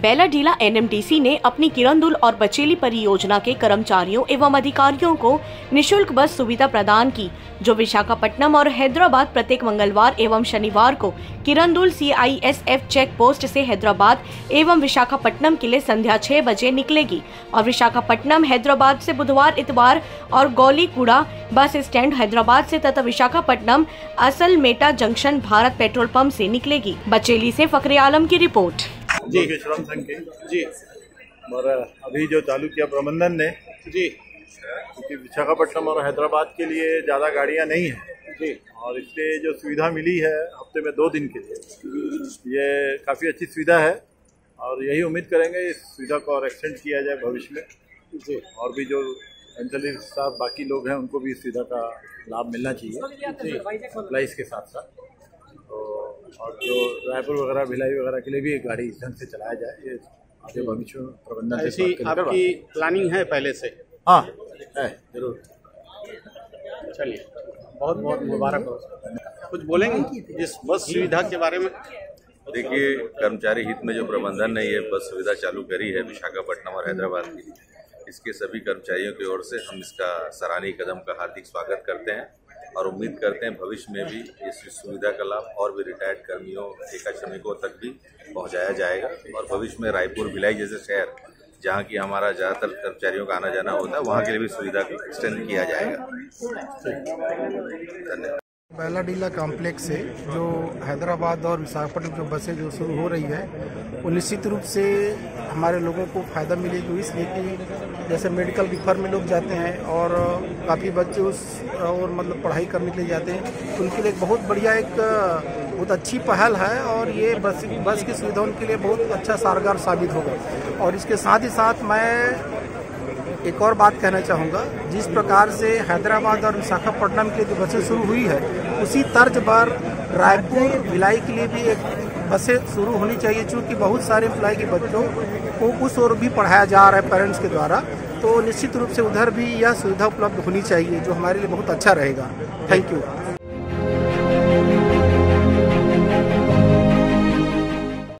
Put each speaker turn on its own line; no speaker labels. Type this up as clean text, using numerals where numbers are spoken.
Bailadila NMDC ने अपनी किरंदुल और बचेली परियोजना के कर्मचारियों एवं अधिकारियों को निशुल्क बस सुविधा प्रदान की, जो विशाखापट्टनम और हैदराबाद प्रत्येक मंगलवार एवं शनिवार को किरंदुल CISF चेक पोस्ट से हैदराबाद एवं विशाखापट्टनम के लिए संध्या 6 बजे निकलेगी और विशाखापट्टनम हैदराबाद से बुधवार, इतवार और गौलीकुड़ा बस स्टैंड हैदराबाद से तथा विशाखापट्टनम असलमेटा जंक्शन भारत पेट्रोल पंप से निकलेगी। बचेली से फखरे आलम की रिपोर्ट।
जी श्रम संघ के जी और अभी जो चालू किया प्रबंधन ने जी, क्योंकि विशाखापट्टनम और हैदराबाद के लिए ज़्यादा गाड़ियाँ नहीं हैं जी, और इसलिए जो सुविधा मिली है हफ्ते में 2 दिन के लिए, ये काफ़ी अच्छी सुविधा है और यही उम्मीद करेंगे इस सुविधा को और एक्सटेंड किया जाए भविष्य में जी। और भी जो एंचली साहब बाकी लोग हैं उनको भी इस सुविधा का लाभ मिलना चाहिए सप्लाईज के साथ साथ। तो और जो रायपुर वगैरह भिलाई वगैरह के लिए भी एक गाड़ी इस ढंग से चलाया जाए, ये आगे भविष्य में प्रबंधन
ऐसी आपकी प्लानिंग है पहले से?
हाँ है, जरूर।
चलिए, बहुत बहुत मुबारक हो। कुछ बोलेंगे इस बस सुविधा के बारे में?
देखिए, कर्मचारी हित में जो प्रबंधन ने ये बस सुविधा चालू करी है विशाखापट्टनम और हैदराबाद की, इसके सभी कर्मचारियों की ओर से हम इसका सराहनीय कदम का हार्दिक स्वागत करते हैं और उम्मीद करते हैं भविष्य में भी इस सुविधा का लाभ और भी रिटायर्ड कर्मियों, एका श्रमिकों तक भी पहुंचाया जाएगा और भविष्य में रायपुर, भिलाई जैसे शहर जहां की हमारा ज़्यादातर कर्मचारियों का आना जाना होता है, वहां के लिए भी सुविधा को एक्सटेंड किया जाएगा। धन्यवाद।
बेलाडीला कॉम्प्लेक्स से जो हैदराबाद और विशाखापट्टनम जो बसें जो शुरू हो रही है, वो निश्चित रूप से हमारे लोगों को फ़ायदा मिलेगी, इसलिए कि जैसे मेडिकल रिफर में लोग जाते हैं और काफ़ी बच्चे उस और मतलब पढ़ाई करने के लिए जाते हैं, तो उनके लिए बहुत बढ़िया एक बहुत अच्छी पहल है और ये बस की सुविधा उनके लिए बहुत अच्छा कारगर साबित होगा। और इसके साथ ही साथ मैं एक और बात कहना चाहूँगा, जिस प्रकार से हैदराबाद और विशाखापट्टनम की जो बसें शुरू हुई है, उसी तर्ज पर रायपुर, भिलाई के लिए भी एक बसें शुरू होनी चाहिए, क्योंकि बहुत सारे एम्प्लॉय के बच्चों को उस ओर भी पढ़ाया जा रहा है पेरेंट्स के द्वारा, तो निश्चित रूप से उधर भी यह सुविधा उपलब्ध होनी चाहिए, जो हमारे लिए बहुत अच्छा रहेगा। Thank you.